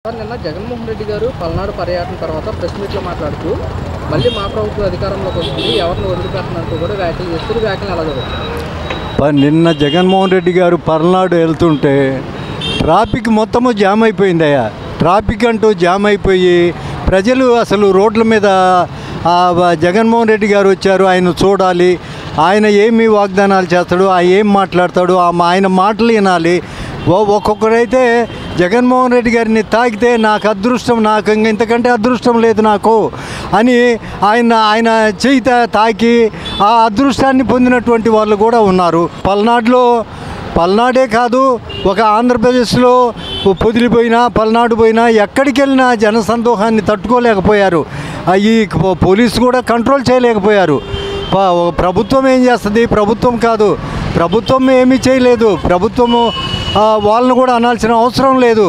Sir నిన్న జగన్మోహన్ రెడ్డి గారు పల్నాడు పర్యటన తర్వాత ప్రెస్ మీట్లో మాట్లాడుతూ మళ్ళీ మా ప్రభుత్వం అధికారంలోకి వస్తుంది ఎవరిని వదిలిపెట్టనంటూ కూడా వ్యాఖ్యలు చేస్తారు. వ్యాఖ్యలు ఎలా జరుగుతుంది? నిన్న జగన్మోహన్ రెడ్డి గారు పల్నాడు వెళ్తుంటే ట్రాఫిక్ మొత్తము జామ్ అయిపోయిందయ్యా. ట్రాఫిక్ అంటూ జామ్ అయిపోయి ప్రజలు అసలు రోడ్ల మీద జగన్మోహన్ రెడ్డి గారు వచ్చారు, ఆయన చూడాలి, ఆయన ఏమి వాగ్దానాలు చేస్తాడు, ఏం మాట్లాడతాడు, ఆయన మాటలు వినాలి. ఒక్కొక్కరైతే జగన్మోహన్ రెడ్డి గారిని తాకితే నాకు అదృష్టం, నాకు ఇంతకంటే అదృష్టం లేదు నాకు అని ఆయన చేయి తాకి ఆ అదృష్టాన్ని పొందినటువంటి వాళ్ళు కూడా ఉన్నారు. పల్నాడే కాదు, ఒక ఆంధ్రప్రదేశ్లో పొదిలిపోయినా పల్నాడు పోయినా ఎక్కడికి వెళ్ళినా జనసందోహాన్ని తట్టుకోలేకపోయారు. ఈ పోలీసు కూడా కంట్రోల్ చేయలేకపోయారు. ప్రభుత్వం ఏం చేస్తుంది? ప్రభుత్వం కాదు, ప్రభుత్వం ఏమీ చేయలేదు. ప్రభుత్వము వాళ్ళను కూడా అనాల్సిన అవసరం లేదు.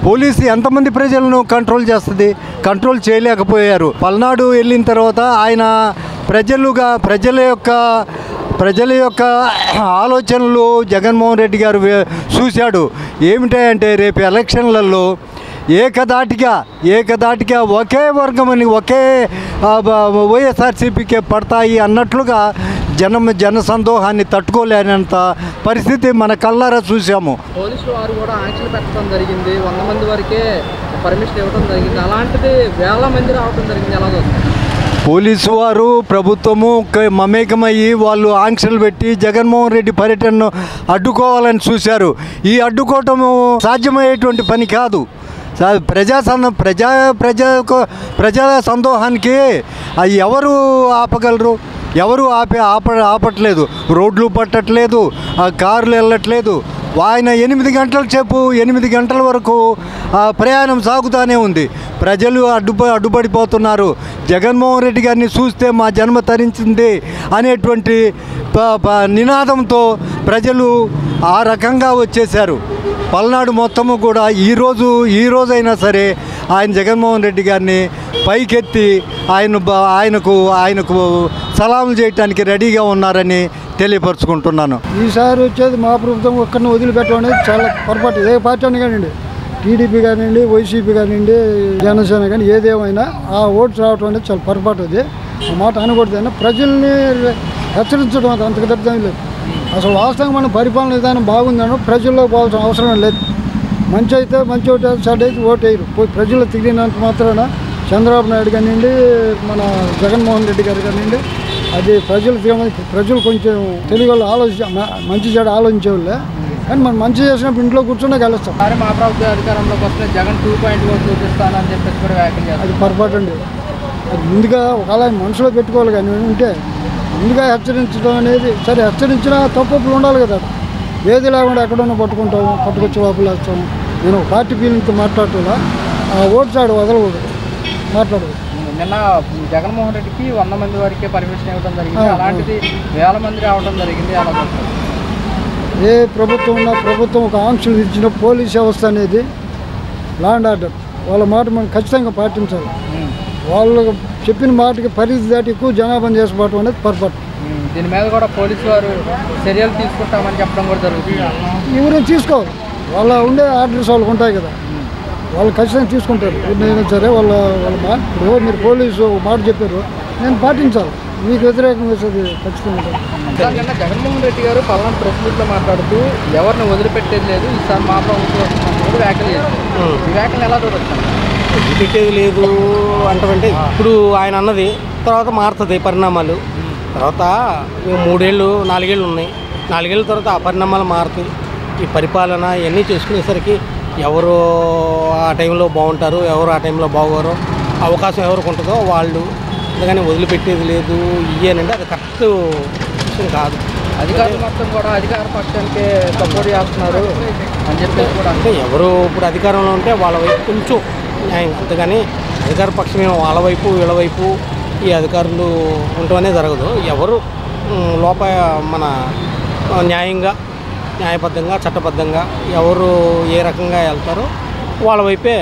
పోలీసు ఎంతమంది ప్రజలను కంట్రోల్ చేస్తుంది? కంట్రోల్ చేయలేకపోయారు. పల్నాడు వెళ్ళిన తర్వాత ఆయన ప్రజల యొక్క ఆలోచనలు జగన్మోహన్ రెడ్డి గారు చూశాడు. ఏమిటంటే రేపు ఎలక్షన్లలో ఏకదాటిగా ఒకే వర్గమని ఒకే వైఎస్ఆర్సీపీకే పడతాయి అన్నట్లుగా జన సందోహాన్ని తట్టుకోలేనంత పరిస్థితి మన కళ్ళారా చూసాము. పోలీసులు వారు కూడా ఆంక్షలు పెట్టడం జరిగింది, 100 మంది వరకే పర్మిషన్ ఇవ్వడం జరిగింది. అలాంటిది వేల మంది రావడం జరిగింది. ఎలా చూస్తారు? పోలీసు వారు ప్రభుత్వము మమేకమయ్యి వాళ్ళు ఆంక్షలు పెట్టి జగన్మోహన్ రెడ్డి పర్యటనను అడ్డుకోవాలని చూశారు. ఈ అడ్డుకోవటము సాధ్యమయ్యేటువంటి పని కాదు. ప్రజా సందోహానికి ఎవరు ఆపగలరు? ఎవరు ఆపట్లేదు. రోడ్లు పట్టట్లేదు, కార్లు వెళ్ళట్లేదు. ఆయన 8 గంటల వరకు ప్రయాణం సాగుతూనే ఉంది. ప్రజలు అడ్డుపడిపోతున్నారు. జగన్మోహన్ రెడ్డి గారిని చూస్తే మా జన్మ తరించింది అనేటువంటి నినాదంతో ప్రజలు ఆ రకంగా వచ్చేశారు. పల్నాడు మొత్తము కూడా ఈ రోజైనా సరే ఆయన జగన్మోహన్ రెడ్డి గారిని పైకెత్తి ఆయనకు సలాములు చేయడానికి రెడీగా ఉన్నారని తెలియపరుచుకుంటున్నాను. ఈసారి వచ్చేది మా ప్రభుత్వం ఒక్కరిని వదిలిపెట్టడం అనేది చాలా పొరపాటు. ఏ పార్టీ అని కానివ్వండి, టీడీపీ కానివ్వండి, వైసీపీ కానివ్వండి, జనసేన కానీ ఏదేమైనా ఆ ఓట్స్ రావడం అనేది చాలా పొరపాటు. అది ఆ మాట అనకూడదు. అయినా ప్రజల్ని హెచ్చరించడం అంతకు తప్పేం లేదు. అసలు వాస్తవంగా మన పరిపాలన విధానం బాగుందనో ప్రజల్లో పోవాల్సిన అవసరం లేదు. మంచి అయితే మంచి ఓటు, చెడ్డ అయితే ఓటు వేయరు. ప్రజలు తిరిగినంత మాత్రాన చంద్రబాబు నాయుడు కానివ్వండి, మన జగన్మోహన్ రెడ్డి గారు కానివ్వండి, అది ప్రజలు కొంచెం తెలుగు వాళ్ళు మంచి చెడు ఆలోచించేవాళ్ళే. కానీ మనం మంచి చేసినప్పుడు ఇంట్లో కూర్చున్నా గెలుస్తాం. మరి మా ప్రభుత్వ అధికారంలోకి వస్తే జగన్ 2.0 చూపిస్తానని చెప్పేసి కూడా వ్యాఖ్యలు చేస్తారు. అది పొరపాటు అండి. అది ముందుగా ఒకవేళ మనసులో పెట్టుకోవాలి. కానీ ఉంటే ముందుగా హెచ్చరించడం అనేది సరే, హెచ్చరించినా తప్పులు ఉండాలి కదా. ఏది లేకుండా ఎక్కడన్నా పట్టుకొచ్చి లోపల వేస్తాం. నేను పార్టీ ఫీలింగ్తో మాట్లాడుతున్నా, ఆ ఓటు సైడ్ వదలకూడదు, మాట్లాడదు. నిన్న జగన్మోహన్ రెడ్డికి 100 మంది వరకే పర్మిషన్ ఇవ్వడం జరిగింది. అలాంటిది వేల మంది రావడం జరిగింది. అలా ఏ ప్రభుత్వం ఉన్నా ప్రభుత్వం ఒక ఆంక్షలు ఇచ్చిన పోలీస్ వ్యవస్థ అనేది లా అండ్ ఆర్డర్ వాళ్ళ మాట మనం ఖచ్చితంగా పాటించాలి. వాళ్ళు చెప్పిన మాటకి పరిధి దాటి ఎక్కువ జనాభా చేసుకోవడం అనేది పొరపాటు. దీని మీద కూడా పోలీసు వారు చర్యలు తీసుకుంటామని చెప్పడం కూడా జరుగుతుంది. ఎవరైనా తీసుకోవాలి, వాళ్ళ ఉండే ఆర్డర్స్ వాళ్ళకు ఉంటాయి కదా, వాళ్ళు ఖచ్చితంగా తీసుకుంటారు. నేను సరే వాళ్ళ మీరు పోలీసు మాట చెప్పారు, నేను పాటించాలి. మీకు వ్యతిరేకంగా వచ్చేది ఖచ్చితంగా. నిన్న జగన్మోహన్ రెడ్డి గారు పల్నాడు ప్రెస్ మీట్లో మాట్లాడుతూ ఎవరిని వదిలిపెట్టేది లేదు, ఈసారి మా ప్రభుత్వం వ్యాఖ్యలు చేస్తారు. ఈ వ్యాఖ్యలు ఎలా చూడొచ్చు? వదిలిపెట్టేది లేదు అంటే ఇప్పుడు ఆయన అన్నది తర్వాత మారుతుంది పరిణామాలు. తర్వాత 3 ఏళ్ళు 4 ఏళ్ళు ఉన్నాయి. 4 ఏళ్ళ తర్వాత ఆ పరిణామాలు మారుతాయి. ఈ పరిపాలన ఇవన్నీ చేసుకునేసరికి ఎవరు ఆ టైంలో బాగుంటారు, ఎవరు ఆ టైంలో బాగోరు, అవకాశం ఎవరికి ఉంటుందో వాళ్ళు. అందుకని వదిలిపెట్టేది లేదు ఇయ్యేనండి, అది కరెక్ట్ విషయం కాదు. అధికారులు మొత్తం కూడా అధికార పక్షానికి సపోర్ట్ చేస్తున్నారు అని చెప్పేసి కూడా అంటే ఎవరు ఇప్పుడు అధికారంలో ఉంటే వాళ్ళ వైపు కొంచెం న్యాయం, అంతేగాని అధికార పక్షం వాళ్ళ వైపు వీళ్ళ వైపు ఈ అధికారులు ఉండటమనే జరగదు. ఎవరు మన న్యాయబద్ధంగా చట్టబద్ధంగా ఎవరు ఏ రకంగా వెళ్తారో వాళ్ళ వైపే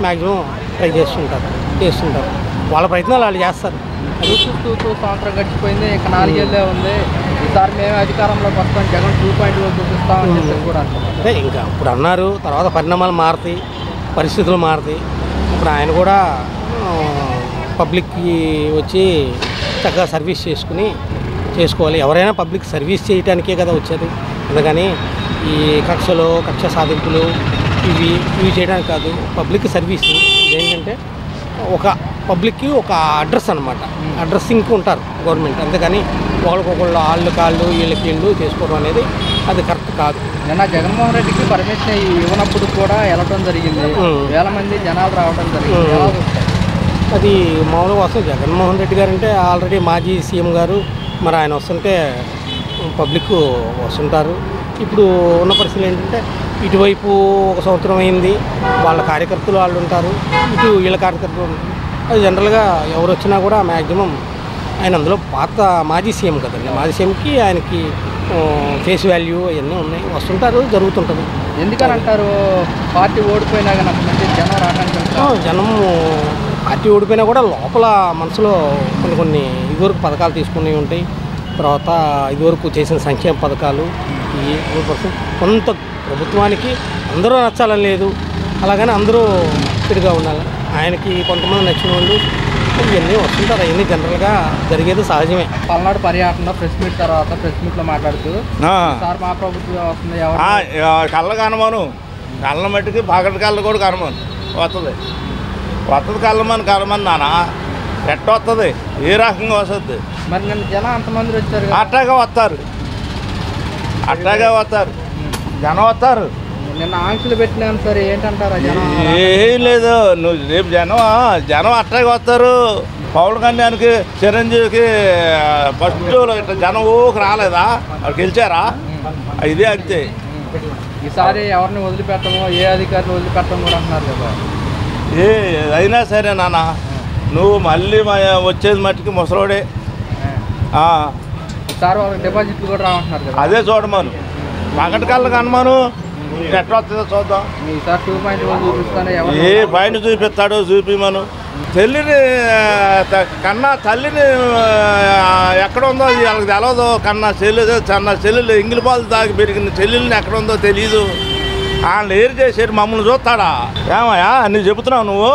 మ్యాక్సిమం ట్రై చేస్తుంటారు. వాళ్ళ ప్రయత్నాలు వాళ్ళు చేస్తారు. సంవత్సరం గడిచిపోయింది, ఇక 4 ఏళ్ళే ఉంది. ఈసారి మేము అధికారంలోకి వస్తాం, జగన్ 2.0 చూపిస్తామని చెప్పేసి కూడా అంటే ఇంకా ఇప్పుడు అన్నారు. తర్వాత పరిణామాలు మారుతాయి. పరిస్థితులు మారుతాయి. ఇప్పుడు ఆయన కూడా పబ్లిక్కి వచ్చి చక్కగా సర్వీస్ చేసుకోవాలి. ఎవరైనా పబ్లిక్ సర్వీస్ చేయడానికే కదా వచ్చేది, అందుకని ఈ కక్ష సాధింపులు ఇవి చేయడానికి కాదు. పబ్లిక్ సర్వీస్ ఏంటంటే ఒక పబ్లిక్కి ఒక అడ్రస్ అనమాట, అడ్రస్సింగ్కి ఉంటారు గవర్నమెంట్, అంతేకాని ఒకళ్ళకొకళ్ళు కాళ్ళు వీళ్ళు చేసుకోవడం అనేది అది కరెక్ట్ కాదు. నిన్న జగన్మోహన్ రెడ్డికి పర్మిషన్ ఇవ్వనప్పుడు కూడా వెళ్ళడం జరిగింది, వేల మంది జనాలు రావడం జరిగింది. అది మామూలుగా వస్తుంది. జగన్మోహన్ రెడ్డి గారు అంటే ఆల్రెడీ మాజీ సీఎం గారు, మరి ఆయన వస్తుంటే పబ్లిక్ వస్తుంటారు. ఇప్పుడు ఉన్న పరిస్థితులు ఏంటంటే ఇటువైపు ఒక సంవత్సరం అయింది, వాళ్ళ కార్యకర్తలు వాళ్ళు ఉంటారు, ఇటు వీళ్ళ కార్యకర్తలు ఉంటారు. అది జనరల్గా ఎవరు వచ్చినా కూడా మ్యాక్సిమం ఆయన అందులో పాత మాజీ సీఎం కదండి, మాజీ సీఎంకి ఆయనకి ఫేస్ వాల్యూ అవన్నీ ఉన్నాయి, వస్తుంటారు, జరుగుతుంటుంది. ఎందుకని అంటారు పార్టీ ఓడిపోయినా కానీ అంతమంది జనం రావడానికి? జనం పార్టీ ఓడిపోయినా కూడా లోపల మనసులో కొన్ని ఇదివరకు పథకాలు తీసుకుని ఉంటాయి, తర్వాత ఇదివరకు చేసిన సంక్షేమ పథకాలు ఈ కొంత ప్రభుత్వానికి అందరూ నచ్చాలని లేదు, అలాగని అందరూ తిరిగా ఉండాలి. ఆయనకి కొంతమంది నచ్చిన వాళ్ళు ఇవన్నీ వస్తుంటారు, అవన్నీ జనరల్గా జరిగేది సహజమే. పల్నాడు పర్యటన ప్రెస్ మీట్ తర్వాత ప్రెస్ మీట్లో మాట్లాడుతూ సార్ మా ప్రభుత్వం వస్తుంది, కళ్ళ కనమను కళ్ళ మట్టికి పగటి కళ్ళ కూడా కనమను వస్తుంది కలమని నాన్న ఎట్ట వస్తుంది, ఏ రకంగా వస్తుంది? మరి నిన్న జనం అంతమంది వచ్చారు, అట్టాగా వస్తారు జనం వస్తారు. నిన్న ఆంక్షలు పెట్టినాను సార్, ఏంటంటారా జనం? ఏం లేదు, నువ్వు రేపు జనం అట్టాగా వస్తారు. పవన్ కళ్యాణ్కి చిరంజీవికి ఫస్ట్ ఇట్లా జనం ఊరికి రాలేదా, వాళ్ళు గెలిచారా? ఇదే అంతే. ఈసారి ఎవరిని వదిలిపెట్టమో, ఏ అధికారిని వదిలిపెట్టమో కూడా అంటున్నారు కదా. ఏ అయినా సరే నాన్న, నువ్వు మళ్ళీ వచ్చేది మట్టికి ముసలోడే. ఈసారి వాళ్ళకి డిపాజిట్లు కూడా రావంటున్నారు కదా. అదే చూడమను, పగటి కళ్ళకి అనమాను ఎట్లా వస్తుందో చూద్దాం. ఈసారి 2.1 చూపిస్తానే, ఏ పాయింట్ చూపిస్తాడో చూపిమను. తల్లిని కన్నా తల్లిని ఎక్కడ ఉందో వాళ్ళకి తెలవదు, కన్నా చెల్లెలు ఇంగిలి పాలు తాగి పెరిగిన చెల్లెల్ని ఎక్కడ ఉందో తెలియదు. వాళ్ళు ఏరు చేసేది మమ్మల్ని చూస్తాడా? ఏమయ్యా నువ్వు చెబుతున్నావు నువ్వు?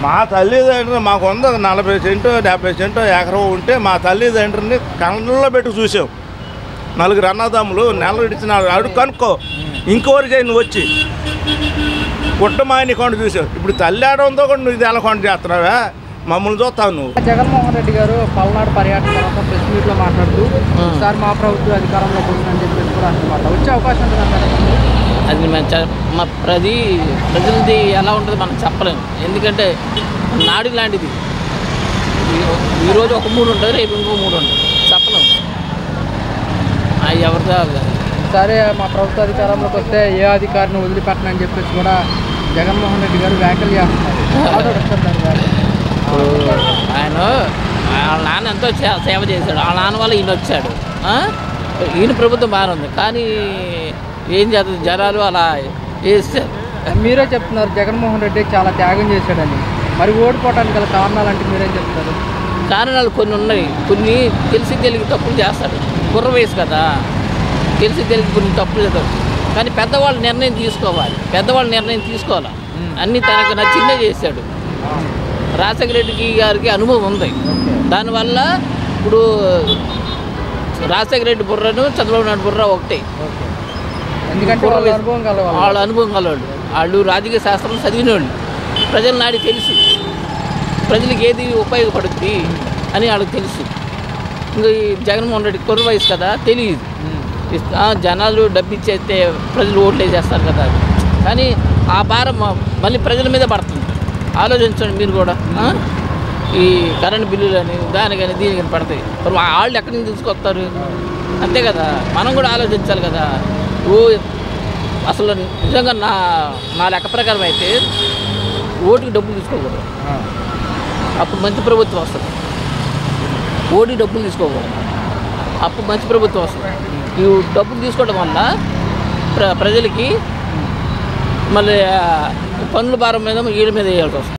మా తల్లిదండ్రులు మాకు ఉంది 40 సెంటు 50 సెంటు ఎకరం ఉంటే మా తల్లిదండ్రుని కళ్ళల్లో పెట్టి చూసావు. 4 అన్నదమ్ములు నెల ఇడిచిన అడుగు కనుక్కో, ఇంకోరికి నువ్వు వచ్చి కుట్టమాయని కొండ చూసావు. ఇప్పుడు తల్లి ఆడ ఉందో కూడా నువ్వు ఇది ఎలా కొండ చేస్తున్నావా? మమ్మల్ని చూస్తావు నువ్వు. జగన్మోహన్ రెడ్డి గారు పల్నాడు పర్యటన తర్వాత ప్రెస్ మీట్లో మాట్లాడుతూ ఈసారి మా ప్రభుత్వం అధికారంలోకి వస్తుందని చెప్పేసి కూడా అంటున్నమాట. వచ్చే అవకాశం ఉంటుందంటారా? అది మా ప్రజలది ఎలా ఉంటుందో మనం చెప్పలేము, ఎందుకంటే నాడి లాంటిది. ఈరోజు ఒక 3 ఉంటుంది, రేపు ఇంకో 3 ఉంటుంది, చెప్పలేము. ఎవరిదో ఈసారి మా ప్రభుత్వ అధికారంలోకి వస్తే ఏ అధికారిని వదిలిపెట్టనని చెప్పేసి కూడా జగన్మోహన్ రెడ్డి గారు వ్యాఖ్యలు చేస్తున్నారు. ఆయన వాళ్ళ నాన్న ఎంతో సేవ చేశాడు, వాళ్ళ నాన్న వల్ల ఈయన వచ్చాడు. ఈయన ప్రభుత్వం బాగానే ఉంది, కానీ ఏం చేస్తుంది, జనాలు అలా వేస్తారు. మీరే చెప్తున్నారు జగన్మోహన్ రెడ్డి చాలా త్యాగం చేశాడని, మరి ఓడిపోవడానికి గల కారణాలు అంటే మీరేం చెప్తారు? కారణాలు కొన్ని ఉన్నాయి, కొన్ని తెలిసి తప్పులు చేస్తాడు. కుర్ర వయసు కదా, తెలిసి కొన్ని తప్పులు చేస్తారు. కానీ పెద్దవాళ్ళు నిర్ణయం తీసుకోవాలి, అన్నీ తనకు నచ్చిందే చేశాడు. రాజశేఖర రెడ్డి గారికి అనుభవం ఉంది, దానివల్ల ఇప్పుడు రాజశేఖర రెడ్డి బుర్రను చంద్రబాబు నాయుడు బుర్ర ఒకటే. ఎందుకంటే వాళ్ళ అనుభవం కలవాళ్ళు, వాళ్ళు రాజకీయ శాస్త్రం చదివిన వాళ్ళు, ప్రజల నాడి తెలుసు, ప్రజలకు ఏది ఉపయోగపడుతుంది అని వాళ్ళకి తెలుసు. ఇంకా ఈ జగన్మోహన్ రెడ్డి కుర్ర వయసు కదా, తెలియదు. జనాలు డబ్బు ఇచ్చేస్తే ప్రజలు ఓట్లు వేసేస్తారు కదా, కానీ ఆ భారం మళ్ళీ ప్రజల మీద పడుతుంది. ఆలోచించండి మీరు కూడా, ఈ కరెంట్ బిల్లులని దానికని దీనికని పడతాయి, మరి వాళ్ళు ఎక్కడి నుంచి తీసుకొస్తారు? అంతే కదా, మనం కూడా ఆలోచించాలి కదా. అసలు నిజంగా నా లెక్క ప్రకారం అయితే ఓటుకి డబ్బులు తీసుకోకూడదు, అప్పుడు మంచి ప్రభుత్వం వస్తుంది. ఓటుకి డబ్బులు తీసుకోకూడదు, అప్పుడు మంచి ప్రభుత్వం వస్తుంది. ఈ డబ్బులు తీసుకోవడం వల్ల ప్రజలకి మళ్ళీ పన్నుల భారం మీద వీళ్ళ మీద వేయాల్సి వస్తుంది.